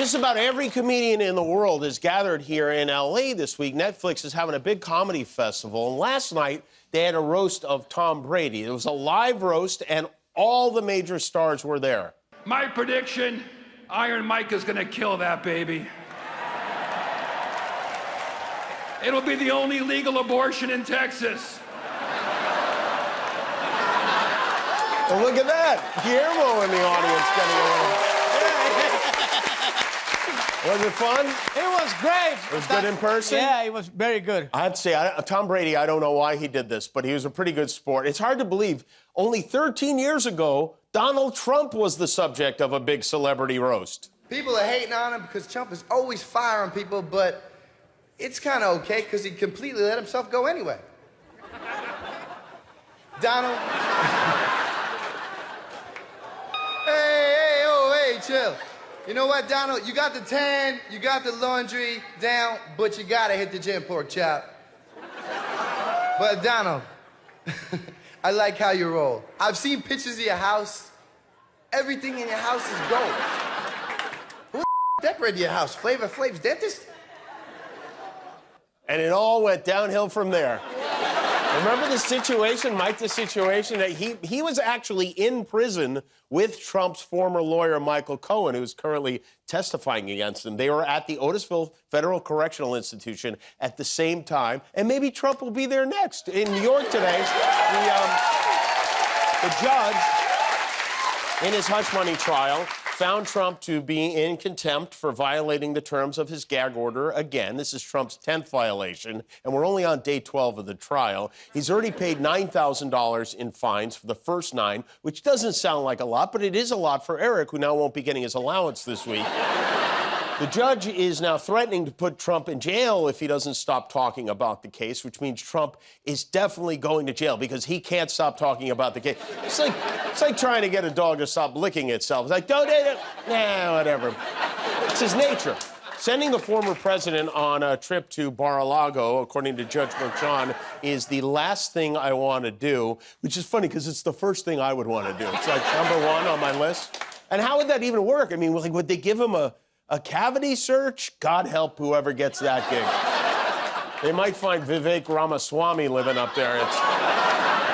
just about every comedian in the world is gathered here in L.A. this week. Netflix is having a big comedy festival, and last night they had a roast of Tom Brady. It was a live roast, and all the major stars were there. My prediction, Iron Mike is gonna kill that baby. It'll be the only legal abortion in Texas. Well, look at that. Guillermo in the audience getting a Was it fun? It was great. It was good in person? Yeah, it was very good. I have to say, Tom Brady, I don't know why he did this, but he was a pretty good sport. It's hard to believe, only 13 years ago, Donald Trump was the subject of a big celebrity roast. People are hating on him because Trump is always firing people, but it's kind of okay because he completely let himself go anyway. Donald. Hey, chill. You know what, Donald? You got the tan, you got the laundry down, but you gotta hit the gym, pork chop. But Donald, I like how you roll. I've seen pictures of your house. Everything in your house is gold. Who decorated your house? Flavor Flav's dentist? And it all went downhill from there. Remember the situation, Mike, the situation that he was actually in prison with Trump's former lawyer, Michael Cohen, who's currently testifying against him. They were at the Otisville Federal Correctional Institution at the same time, and maybe Trump will be there next. In New York today, the judge, in his hush money trial, found Trump to be in contempt for violating the terms of his gag order again. This is Trump's 10th violation, and we're only on day 12 of the trial. He's already paid $9,000 in fines for the first 9, which doesn't sound like a lot, but it is a lot for Eric, who now won't be getting his allowance this week. The judge is now threatening to put Trump in jail if he doesn't stop talking about the case, which means Trump is definitely going to jail because he can't stop talking about the case. It's like trying to get a dog to stop licking itself. It's like, don't do it. Nah, whatever. It's his nature. Sending the former president on a trip to Mar-A-Lago, according to Judge Merchan, is the last thing I want to do, which is funny because it's the first thing I would want to do. It's like number 1 on my list. And how would that even work? I mean, like, would they give him a cavity search? God help whoever gets that gig. They might find Vivek Ramaswamy living up there. It's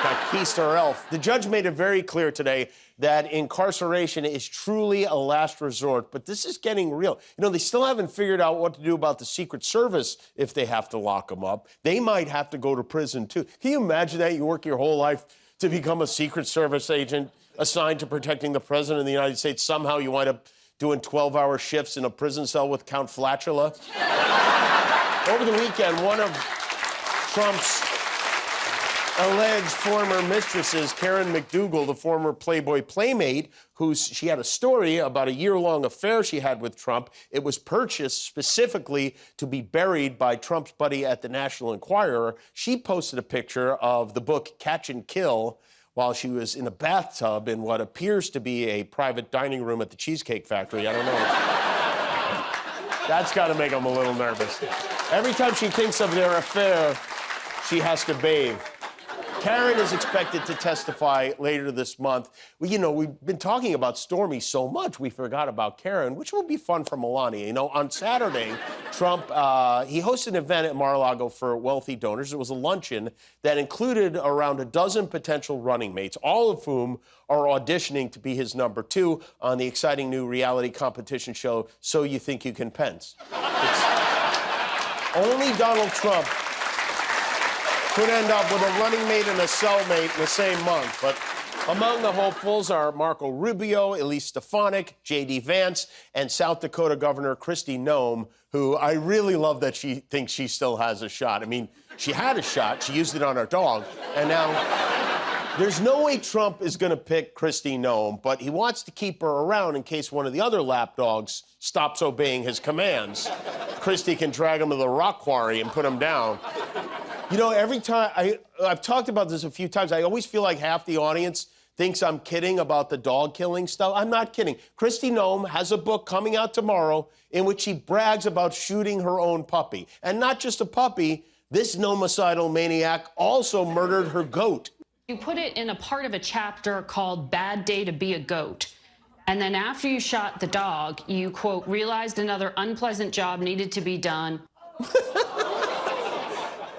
like a keister elf. The judge made it very clear today that incarceration is truly a last resort, but this is getting real. You know, they still haven't figured out what to do about the Secret Service if they have to lock them up. They might have to go to prison, too. Can you imagine that? You work your whole life to become a Secret Service agent assigned to protecting the president of the United States. Somehow you wind up doing 12-hour shifts in a prison cell with Count Flatula. Over the weekend, one of Trump's alleged former mistresses, Karen McDougal, the former Playboy playmate, she had a story about a year-long affair she had with Trump. It was purchased specifically to be buried by Trump's buddy at the National Enquirer. She posted a picture of the book Catch and Kill while she was in a bathtub in what appears to be a private dining room at the Cheesecake Factory. I don't know. That's got to make him a little nervous. Every time she thinks of their affair, she has to bathe. Karen is expected to testify later this month. We've been talking about Stormy so much, we forgot about Karen, which will be fun for Melania. You know, on Saturday, Trump, he hosted an event at Mar-A-Lago for wealthy donors. It was a luncheon that included around a dozen potential running mates, all of whom are auditioning to be his number 2 on the exciting new reality competition show, So You Think You Can Pence. Only Donald Trump could end up with a running mate and a cellmate in the same month. But among the hopefuls are Marco Rubio, Elise Stefanik, J.D. Vance, and South Dakota Governor Kristi Noem, who I really love that she thinks she still has a shot. I mean, she had a shot. She used it on her dog. And now there's no way Trump is going to pick Kristi Noem, but he wants to keep her around in case one of the other lapdogs stops obeying his commands. Kristi can drag him to the rock quarry and put him down. You know, every time, I've talked about this a few times, I always feel like half the audience thinks I'm kidding about the dog killing stuff. I'm not kidding. Kristi Noem has a book coming out tomorrow in which she brags about shooting her own puppy. And not just a puppy, this nomicidal maniac also murdered her goat. You put it in a part of a chapter called Bad Day to Be a Goat. And then after you shot the dog, you, quote, realized another unpleasant job needed to be done.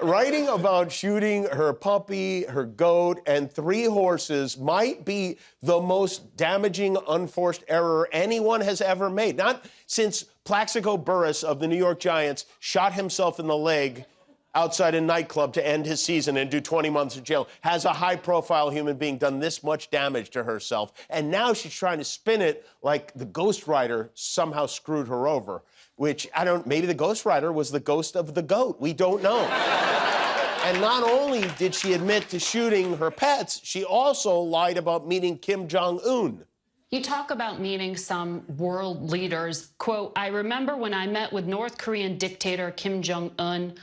Writing about shooting her puppy, her goat, and 3 horses might be the most damaging unforced error anyone has ever made. Not since Plaxico Burress of the New York Giants shot himself in the leg outside a nightclub to end his season and do 20 months in jail has a high-profile human being done this much damage to herself. And now she's trying to spin it like the ghostwriter somehow screwed her over, which, maybe the ghostwriter was the ghost of the goat. We don't know. And not only did she admit to shooting her pets, she also lied about meeting Kim Jong Un. You talk about meeting some world leaders. Quote, I remember when I met with North Korean dictator Kim Jong Un.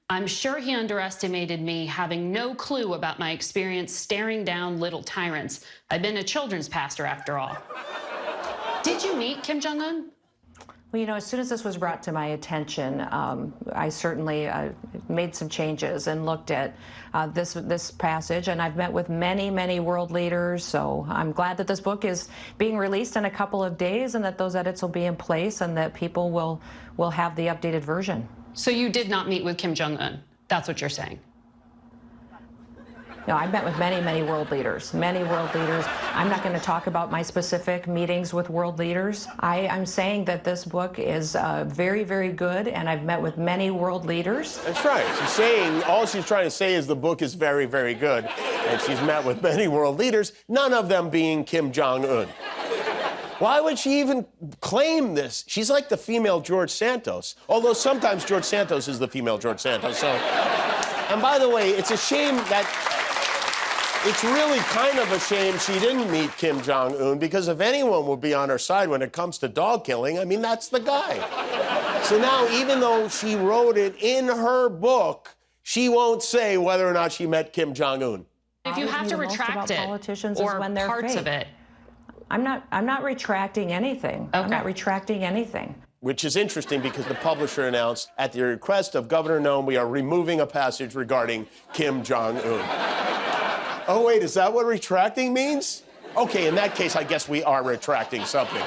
I'm sure he underestimated me, having no clue about my experience staring down little tyrants. I've been a children's pastor, after all. Did you meet Kim Jong Un? Well, you know, as soon as this was brought to my attention, I certainly made some changes and looked at this passage, and I've met with many, many world leaders, so I'm glad that this book is being released in a couple of days and that those edits will be in place and that people will have the updated version. So you did not meet with Kim Jong Un? That's what you're saying? No, I've met with many, many world leaders, many world leaders. I'm not going to talk about my specific meetings with world leaders. I'm saying that this book is very, very good, and I've met with many world leaders. That's right. She's saying, all she's trying to say is the book is very, very good. And she's met with many world leaders, none of them being Kim Jong Un. Why would she even claim this? She's like the female George Santos, although sometimes George Santos is the female George Santos. So, and by the way, it's a shame that it's really kind of a shame she didn't meet Kim Jong Un, because if anyone would be on her side when it comes to dog killing, I mean, that's the guy. So now, even though she wrote it in her book, she won't say whether or not she met Kim Jong Un. If you have to retract it, or parts of it. I'm not retracting anything. Okay. I'm not retracting anything. Which is interesting because the publisher announced, at the request of Governor Noem, we are removing a passage regarding Kim Jong Un. Oh, wait, is that what retracting means? Okay, in that case, I guess we are retracting something.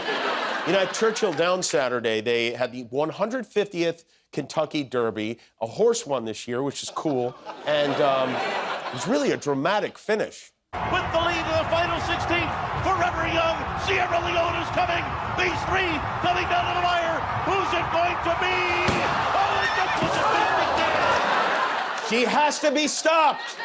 You know, at Churchill Downs Saturday, they had the 150th Kentucky Derby. A horse won this year, which is cool, and it was really a dramatic finish. With the lead in the final 16, Forever Young, Sierra Leone is coming. These 3 coming down to the wire. Who's it going to be? Oh, it's a favorite there. She has to be stopped.